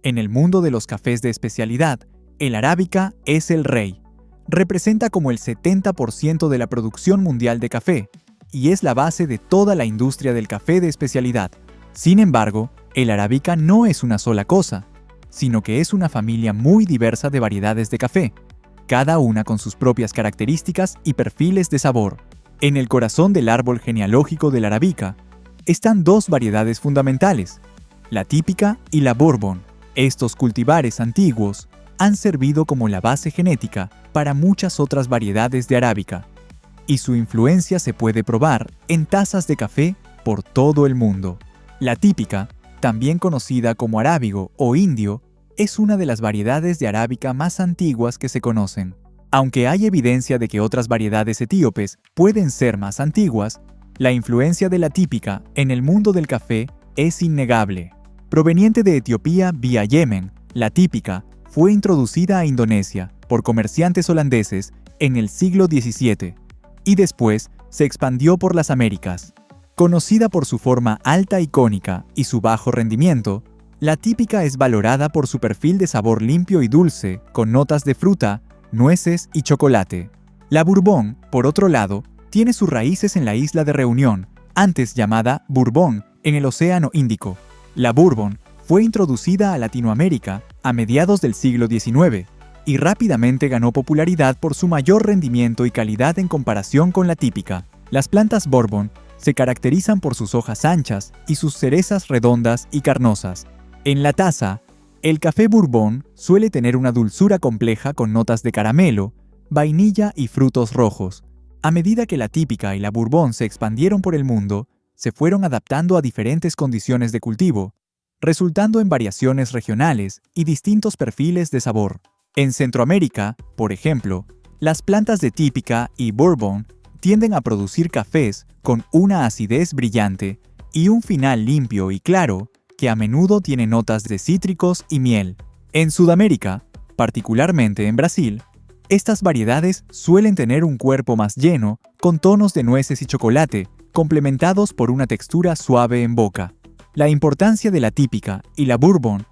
En el mundo de los cafés de especialidad, el arábica es el rey. Representa como el 70% de la producción mundial de café y es la base de toda la industria del café de especialidad. Sin embargo, el arábica no es una sola cosa, sino que es una familia muy diversa de variedades de café, cada una con sus propias características y perfiles de sabor. En el corazón del árbol genealógico del arábica están dos variedades fundamentales, la típica y la bourbon. Estos cultivares antiguos han servido como la base genética para muchas otras variedades de arábica, y su influencia se puede probar en tazas de café por todo el mundo. La típica, también conocida como arábigo o indio, es una de las variedades de arábica más antiguas que se conocen. Aunque hay evidencia de que otras variedades etíopes pueden ser más antiguas, la influencia de la típica en el mundo del café es innegable. Proveniente de Etiopía vía Yemen, la típica fue introducida a Indonesia por comerciantes holandeses en el siglo XVII y después se expandió por las Américas. Conocida por su forma alta y cónica y su bajo rendimiento, la típica es valorada por su perfil de sabor limpio y dulce, con notas de fruta, nueces y chocolate. La Bourbon, por otro lado, tiene sus raíces en la isla de Reunión, antes llamada Bourbon, en el Océano Índico. La Bourbon fue introducida a Latinoamérica a mediados del siglo XIX y rápidamente ganó popularidad por su mayor rendimiento y calidad en comparación con la típica. Las plantas Bourbon se caracterizan por sus hojas anchas y sus cerezas redondas y carnosas. En la taza, el café Bourbon suele tener una dulzura compleja con notas de caramelo, vainilla y frutos rojos. A medida que la típica y la Bourbon se expandieron por el mundo, se fueron adaptando a diferentes condiciones de cultivo, resultando en variaciones regionales y distintos perfiles de sabor. En Centroamérica, por ejemplo, las plantas de típica y Bourbon tienden a producir cafés con una acidez brillante y un final limpio y claro que a menudo tiene notas de cítricos y miel. En Sudamérica, particularmente en Brasil, estas variedades suelen tener un cuerpo más lleno, con tonos de nueces y chocolate, complementados por una textura suave en boca. La importancia de la típica y la Bourbon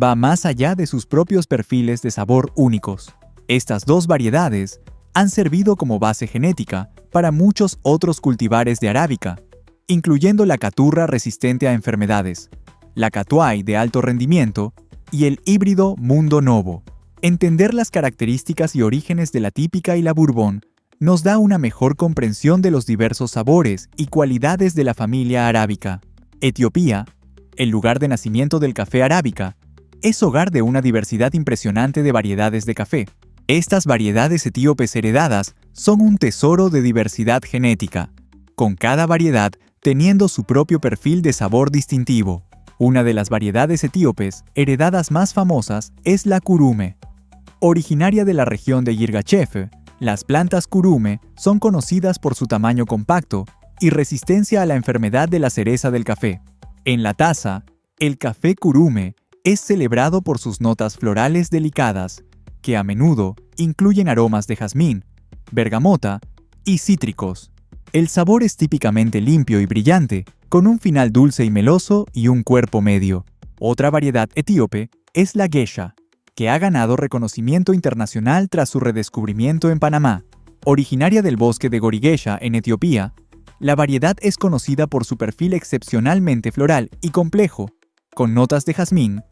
va más allá de sus propios perfiles de sabor únicos. Estas dos variedades han servido como base genética para muchos otros cultivares de arábica, incluyendo la caturra resistente a enfermedades, la catuai de alto rendimiento y el híbrido Mundo Novo. Entender las características y orígenes de la típica y la Bourbon nos da una mejor comprensión de los diversos sabores y cualidades de la familia arábica. Etiopía, el lugar de nacimiento del café arábica, es hogar de una diversidad impresionante de variedades de café. Estas variedades etíopes heredadas son un tesoro de diversidad genética, con cada variedad teniendo su propio perfil de sabor distintivo. Una de las variedades etíopes heredadas más famosas es la kurume. Originaria de la región de Yirgacheffe, las plantas kurume son conocidas por su tamaño compacto y resistencia a la enfermedad de la cereza del café. En la taza, el café kurume es celebrado por sus notas florales delicadas, que a menudo incluyen aromas de jazmín, bergamota y cítricos. El sabor es típicamente limpio y brillante, con un final dulce y meloso y un cuerpo medio. Otra variedad etíope es la geisha, que ha ganado reconocimiento internacional tras su redescubrimiento en Panamá. Originaria del bosque de Gorigeisha en Etiopía, la variedad es conocida por su perfil excepcionalmente floral y complejo, con notas de jazmín,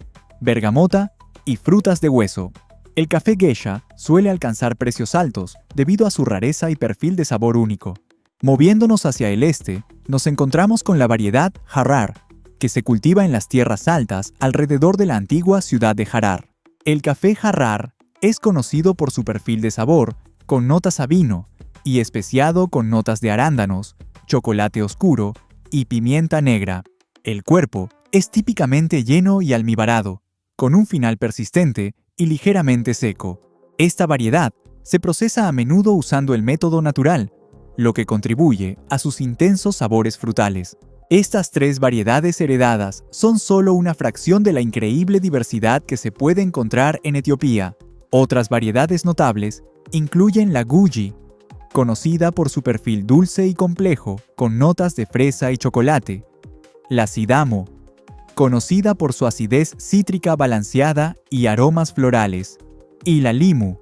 bergamota y frutas de hueso. El café geisha suele alcanzar precios altos debido a su rareza y perfil de sabor único. Moviéndonos hacia el este, nos encontramos con la variedad Harar, que se cultiva en las tierras altas alrededor de la antigua ciudad de Harar. El café Harar es conocido por su perfil de sabor, con notas a vino, y especiado con notas de arándanos, chocolate oscuro y pimienta negra. El cuerpo es típicamente lleno y almibarado, con un final persistente y ligeramente seco. Esta variedad se procesa a menudo usando el método natural, lo que contribuye a sus intensos sabores frutales. Estas tres variedades heredadas son solo una fracción de la increíble diversidad que se puede encontrar en Etiopía. Otras variedades notables incluyen la Guji, conocida por su perfil dulce y complejo, con notas de fresa y chocolate, la Sidamo, conocida por su acidez cítrica balanceada y aromas florales, y la limu,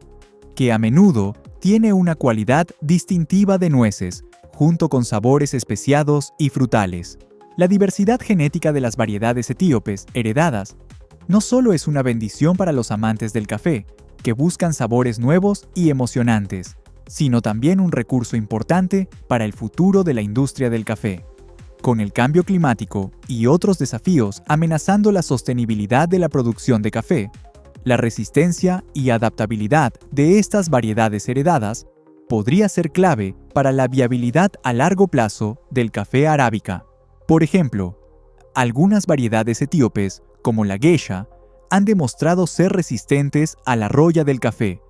que a menudo tiene una cualidad distintiva de nueces, junto con sabores especiados y frutales. La diversidad genética de las variedades etíopes heredadas no solo es una bendición para los amantes del café, que buscan sabores nuevos y emocionantes, sino también un recurso importante para el futuro de la industria del café. Con el cambio climático y otros desafíos amenazando la sostenibilidad de la producción de café, la resistencia y adaptabilidad de estas variedades heredadas podría ser clave para la viabilidad a largo plazo del café arábica. Por ejemplo, algunas variedades etíopes, como la geisha, han demostrado ser resistentes a la roya del café,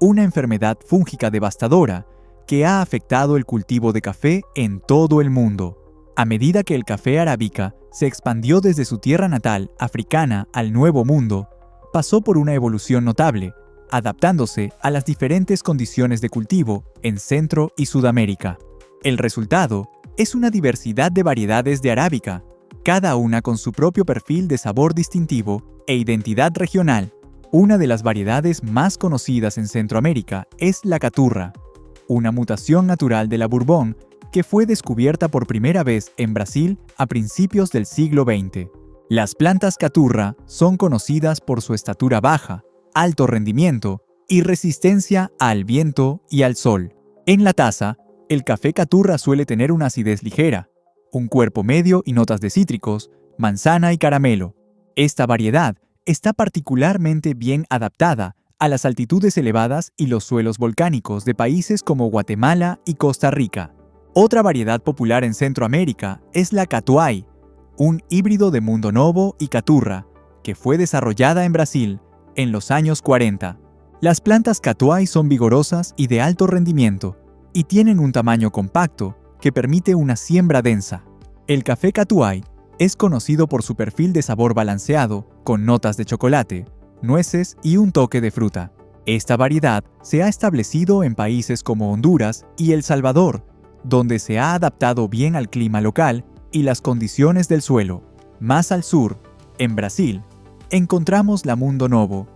una enfermedad fúngica devastadora que ha afectado el cultivo de café en todo el mundo. A medida que el café arábica se expandió desde su tierra natal, africana, al Nuevo Mundo, pasó por una evolución notable, adaptándose a las diferentes condiciones de cultivo en Centro y Sudamérica. El resultado es una diversidad de variedades de arábica, cada una con su propio perfil de sabor distintivo e identidad regional. Una de las variedades más conocidas en Centroamérica es la caturra, una mutación natural de la bourbon que fue descubierta por primera vez en Brasil a principios del siglo XX. Las plantas caturra son conocidas por su estatura baja, alto rendimiento y resistencia al viento y al sol. En la taza, el café caturra suele tener una acidez ligera, un cuerpo medio y notas de cítricos, manzana y caramelo. Esta variedad está particularmente bien adaptada a las altitudes elevadas y los suelos volcánicos de países como Guatemala y Costa Rica. Otra variedad popular en Centroamérica es la catuai, un híbrido de Mundo Novo y caturra, que fue desarrollada en Brasil en los años 40. Las plantas catuai son vigorosas y de alto rendimiento, y tienen un tamaño compacto que permite una siembra densa. El café catuai es conocido por su perfil de sabor balanceado, con notas de chocolate, nueces y un toque de fruta. Esta variedad se ha establecido en países como Honduras y El Salvador, donde se ha adaptado bien al clima local y las condiciones del suelo. Más al sur, en Brasil, encontramos la Mundo Novo,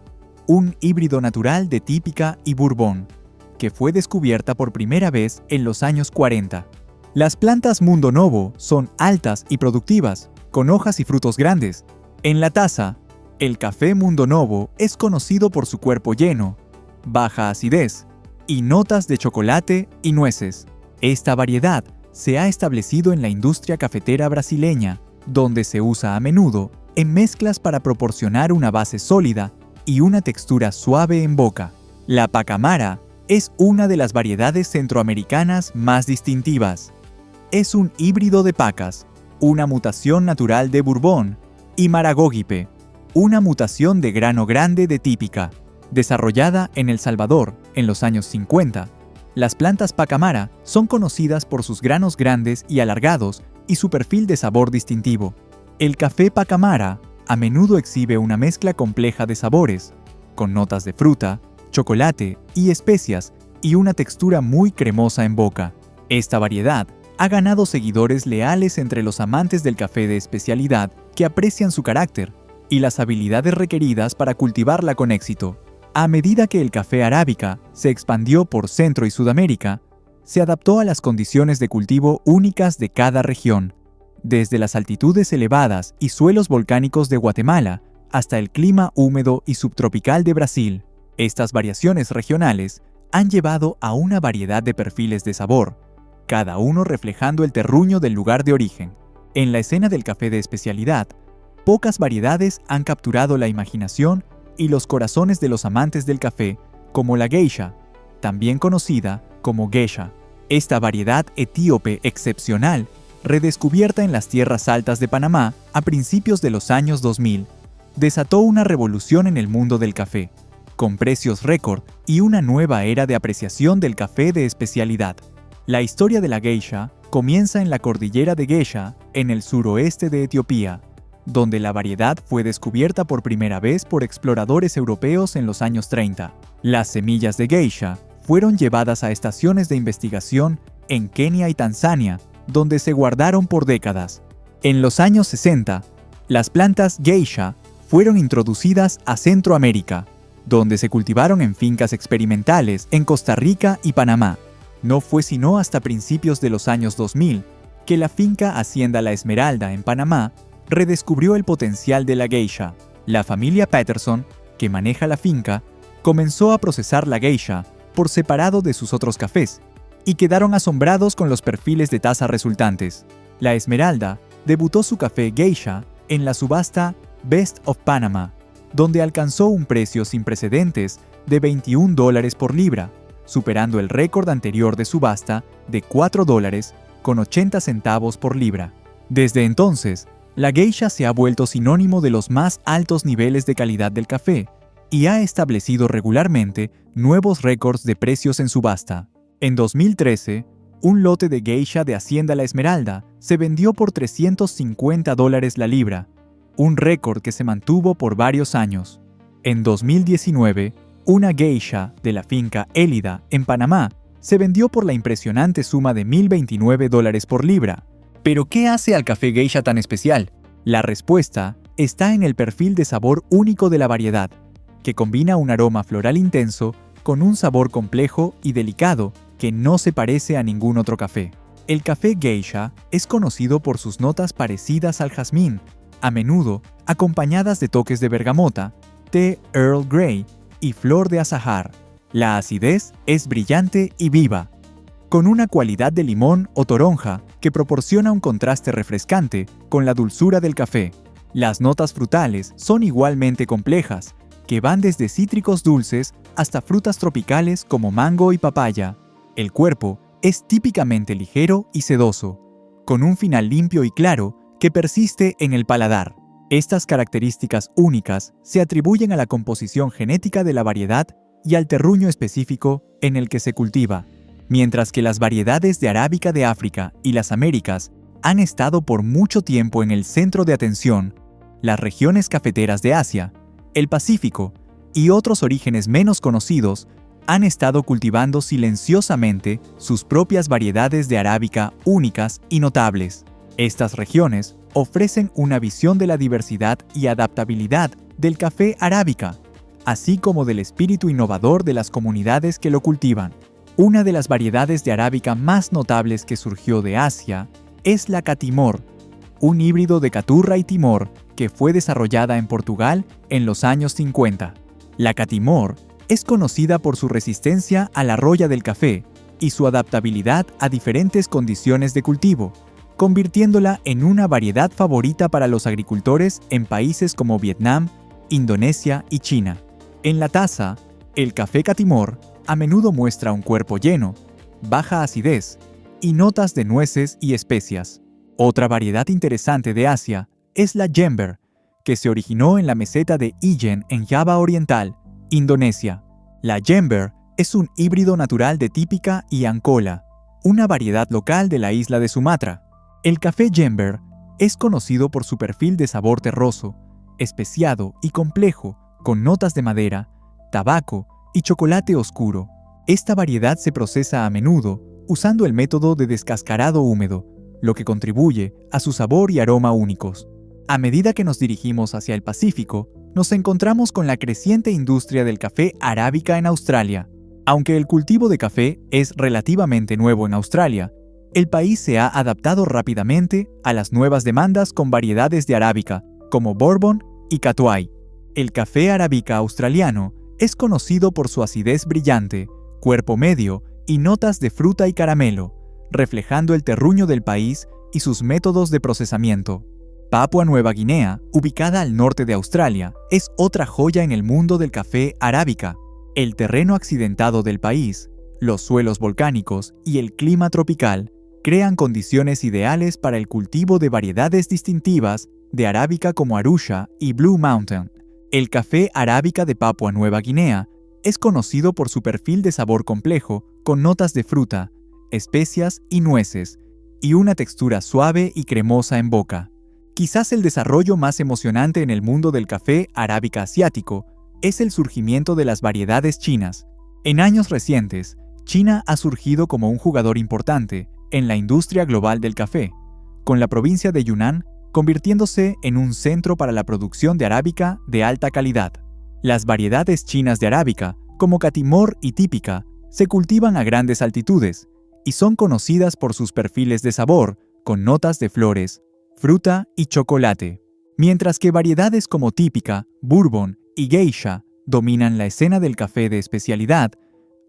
un híbrido natural de típica y bourbon, que fue descubierta por primera vez en los años 40. Las plantas Mundo Novo son altas y productivas, con hojas y frutos grandes. En la taza, el café Mundo Novo es conocido por su cuerpo lleno, baja acidez y notas de chocolate y nueces. Esta variedad se ha establecido en la industria cafetera brasileña, donde se usa a menudo en mezclas para proporcionar una base sólida y una textura suave en boca. La pacamara es una de las variedades centroamericanas más distintivas. Es un híbrido de pacas, una mutación natural de bourbon, y maragógipe, una mutación de grano grande de típica. Desarrollada en El Salvador en los años 50, las plantas pacamara son conocidas por sus granos grandes y alargados y su perfil de sabor distintivo. El café pacamara a menudo exhibe una mezcla compleja de sabores, con notas de fruta, chocolate y especias y una textura muy cremosa en boca. Esta variedad ha ganado seguidores leales entre los amantes del café de especialidad que aprecian su carácter y las habilidades requeridas para cultivarla con éxito. A medida que el café arábica se expandió por Centro y Sudamérica, se adaptó a las condiciones de cultivo únicas de cada región, desde las altitudes elevadas y suelos volcánicos de Guatemala hasta el clima húmedo y subtropical de Brasil. Estas variaciones regionales han llevado a una variedad de perfiles de sabor, cada uno reflejando el terruño del lugar de origen. En la escena del café de especialidad, pocas variedades han capturado la imaginación y los corazones de los amantes del café, como la geisha, también conocida como geisha. Esta variedad etíope excepcional, redescubierta en las tierras altas de Panamá a principios de los años 2000, desató una revolución en el mundo del café, con precios récord y una nueva era de apreciación del café de especialidad. La historia de la geisha comienza en la cordillera de Gesha, en el suroeste de Etiopía, donde la variedad fue descubierta por primera vez por exploradores europeos en los años 30. Las semillas de geisha fueron llevadas a estaciones de investigación en Kenia y Tanzania, donde se guardaron por décadas. En los años 60, Las plantas geisha fueron introducidas a Centroamérica, donde se cultivaron en fincas experimentales en Costa Rica y Panamá. No fue sino hasta principios de los años 2000 que la finca Hacienda La Esmeralda en Panamá redescubrió el potencial de la geisha. La familia Patterson, que maneja la finca, comenzó a procesar la geisha por separado de sus otros cafés y quedaron asombrados con los perfiles de taza resultantes. La Esmeralda debutó su café geisha en la subasta Best of Panama, donde alcanzó un precio sin precedentes de $21 por libra, superando el récord anterior de subasta de $4.80 por libra. Desde entonces, la geisha se ha vuelto sinónimo de los más altos niveles de calidad del café y ha establecido regularmente nuevos récords de precios en subasta. En 2013, un lote de geisha de Hacienda La Esmeralda se vendió por $350 la libra, un récord que se mantuvo por varios años. En 2019, una geisha de la finca Élida en Panamá se vendió por la impresionante suma de $1,029 por libra. ¿Pero qué hace al café geisha tan especial? La respuesta está en el perfil de sabor único de la variedad, que combina un aroma floral intenso con un sabor complejo y delicado que no se parece a ningún otro café. El café geisha es conocido por sus notas parecidas al jazmín, a menudo acompañadas de toques de bergamota, té Earl Grey y flor de azahar. La acidez es brillante y viva, con una cualidad de limón o toronja que proporciona un contraste refrescante con la dulzura del café. Las notas frutales son igualmente complejas, que van desde cítricos dulces hasta frutas tropicales como mango y papaya. El cuerpo es típicamente ligero y sedoso, con un final limpio y claro que persiste en el paladar. Estas características únicas se atribuyen a la composición genética de la variedad y al terruño específico en el que se cultiva. Mientras que las variedades de arábica de África y las Américas han estado por mucho tiempo en el centro de atención, las regiones cafeteras de Asia, el Pacífico y otros orígenes menos conocidos han estado cultivando silenciosamente sus propias variedades de arábica únicas y notables. Estas regiones ofrecen una visión de la diversidad y adaptabilidad del café arábica, así como del espíritu innovador de las comunidades que lo cultivan. Una de las variedades de arábica más notables que surgió de Asia es la Catimor, un híbrido de Caturra y Timor que fue desarrollada en Portugal en los años 50. La Catimor es conocida por su resistencia a la roya del café y su adaptabilidad a diferentes condiciones de cultivo, convirtiéndola en una variedad favorita para los agricultores en países como Vietnam, Indonesia y China. En la taza, el café Catimor a menudo muestra un cuerpo lleno, baja acidez y notas de nueces y especias. Otra variedad interesante de Asia es la Jember, que se originó en la meseta de Ijen en Java Oriental, Indonesia. La Jember es un híbrido natural de Típica y Ancola, una variedad local de la isla de Sumatra. El café Jember es conocido por su perfil de sabor terroso, especiado y complejo, con notas de madera, tabaco y chocolate oscuro. Esta variedad se procesa a menudo usando el método de descascarado húmedo, lo que contribuye a su sabor y aroma únicos. A medida que nos dirigimos hacia el Pacífico, nos encontramos con la creciente industria del café arábica en Australia. Aunque el cultivo de café es relativamente nuevo en Australia, el país se ha adaptado rápidamente a las nuevas demandas con variedades de arábica, como Bourbon y Catuai. El café arábica australiano es conocido por su acidez brillante, cuerpo medio y notas de fruta y caramelo, reflejando el terruño del país y sus métodos de procesamiento. Papua Nueva Guinea, ubicada al norte de Australia, es otra joya en el mundo del café arábica. El terreno accidentado del país, los suelos volcánicos y el clima tropical crean condiciones ideales para el cultivo de variedades distintivas de arábica como Arusha y Blue Mountain. El café arábica de Papua Nueva Guinea es conocido por su perfil de sabor complejo con notas de fruta, especias y nueces, y una textura suave y cremosa en boca. Quizás el desarrollo más emocionante en el mundo del café arábica asiático es el surgimiento de las variedades chinas. En años recientes, China ha surgido como un jugador importante en la industria global del café, con la provincia de Yunnan convirtiéndose en un centro para la producción de arábica de alta calidad. Las variedades chinas de arábica, como Catimor y Típica, se cultivan a grandes altitudes y son conocidas por sus perfiles de sabor con notas de flores, fruta y chocolate. Mientras que variedades como Típica, Bourbon y Geisha dominan la escena del café de especialidad,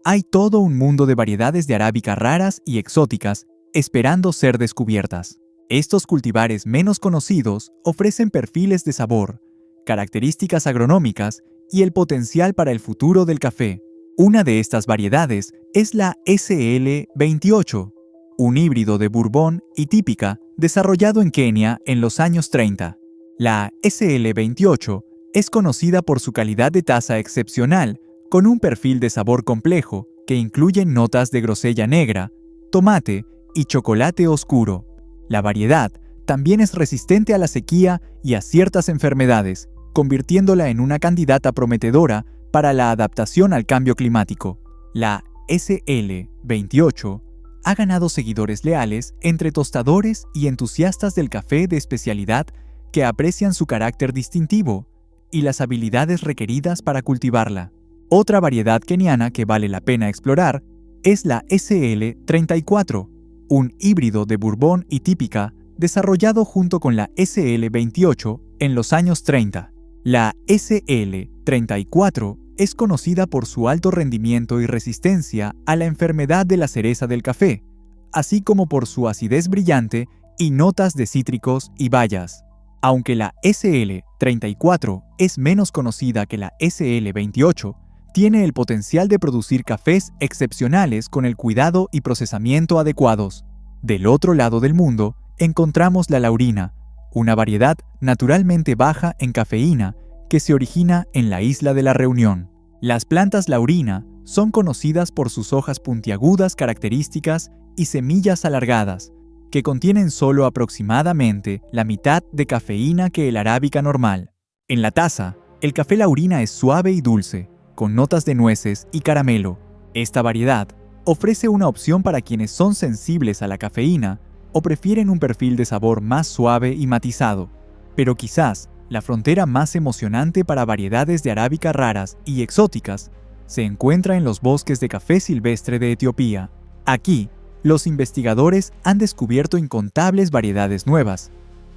hay todo un mundo de variedades de arábica raras y exóticas esperando ser descubiertas. Estos cultivares menos conocidos ofrecen perfiles de sabor, características agronómicas y el potencial para el futuro del café. Una de estas variedades es la SL28, un híbrido de Bourbon y Típica desarrollado en Kenia en los años 30. La SL28 es conocida por su calidad de taza excepcional, con un perfil de sabor complejo que incluye notas de grosella negra, tomate y chocolate oscuro. La variedad también es resistente a la sequía y a ciertas enfermedades, convirtiéndola en una candidata prometedora para la adaptación al cambio climático. La SL28 ha ganado seguidores leales entre tostadores y entusiastas del café de especialidad que aprecian su carácter distintivo y las habilidades requeridas para cultivarla. Otra variedad keniana que vale la pena explorar es la SL34, un híbrido de Bourbon y Típica desarrollado junto con la SL28 en los años 30. La SL34 es conocida por su alto rendimiento y resistencia a la enfermedad de la cereza del café, así como por su acidez brillante y notas de cítricos y bayas. Aunque la SL34 es menos conocida que la SL28, tiene el potencial de producir cafés excepcionales con el cuidado y procesamiento adecuados. Del otro lado del mundo, encontramos la laurina, una variedad naturalmente baja en cafeína que se origina en la isla de la Reunión. Las plantas laurina son conocidas por sus hojas puntiagudas características y semillas alargadas, que contienen solo aproximadamente la mitad de cafeína que el arábica normal. En la taza, el café laurina es suave y dulce, con notas de nueces y caramelo. Esta variedad ofrece una opción para quienes son sensibles a la cafeína o prefieren un perfil de sabor más suave y matizado. Pero quizás la frontera más emocionante para variedades de arábica raras y exóticas se encuentra en los bosques de café silvestre de Etiopía. Aquí, los investigadores han descubierto incontables variedades nuevas,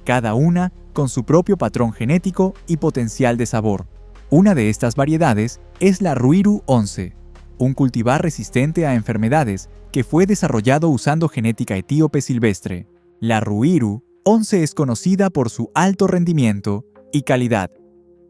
cada una con su propio patrón genético y potencial de sabor. Una de estas variedades es la Ruiru 11, un cultivar resistente a enfermedades que fue desarrollado usando genética etíope silvestre. La Ruiru 11 es conocida por su alto rendimiento y calidad,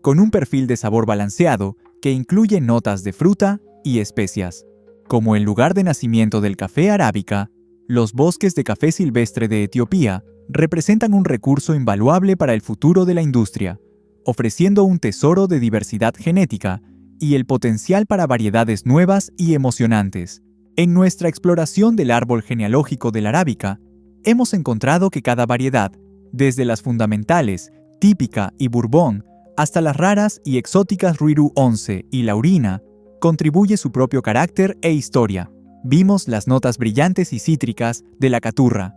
con un perfil de sabor balanceado que incluye notas de fruta y especias. Como el lugar de nacimiento del café arábica, los bosques de café silvestre de Etiopía representan un recurso invaluable para el futuro de la industria, ofreciendo un tesoro de diversidad genética y el potencial para variedades nuevas y emocionantes. En nuestra exploración del árbol genealógico de la arábica, hemos encontrado que cada variedad, desde las fundamentales, Típica y Bourbon, hasta las raras y exóticas Ruiru 11 y Laurina, contribuye su propio carácter e historia. Vimos las notas brillantes y cítricas de la caturra,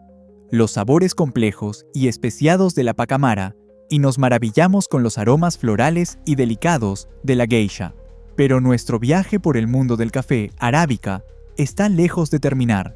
los sabores complejos y especiados de la pacamara, y nos maravillamos con los aromas florales y delicados de la geisha. Pero nuestro viaje por el mundo del café arábica está lejos de terminar.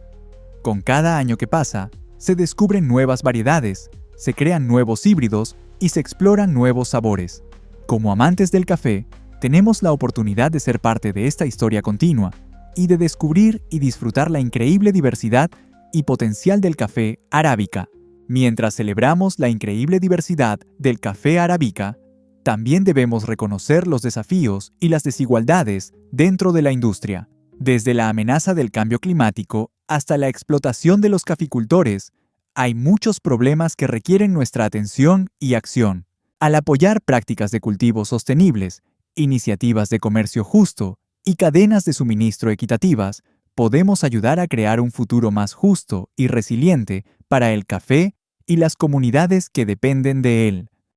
Con cada año que pasa, se descubren nuevas variedades, se crean nuevos híbridos y se exploran nuevos sabores. Como amantes del café, tenemos la oportunidad de ser parte de esta historia continua y de descubrir y disfrutar la increíble diversidad y potencial del café arábica. Mientras celebramos la increíble diversidad del café arábica, también debemos reconocer los desafíos y las desigualdades dentro de la industria. Desde la amenaza del cambio climático hasta la explotación de los caficultores, hay muchos problemas que requieren nuestra atención y acción. Al apoyar prácticas de cultivo sostenibles, iniciativas de comercio justo y cadenas de suministro equitativas, podemos ayudar a crear un futuro más justo y resiliente para el café y las comunidades que dependen de él.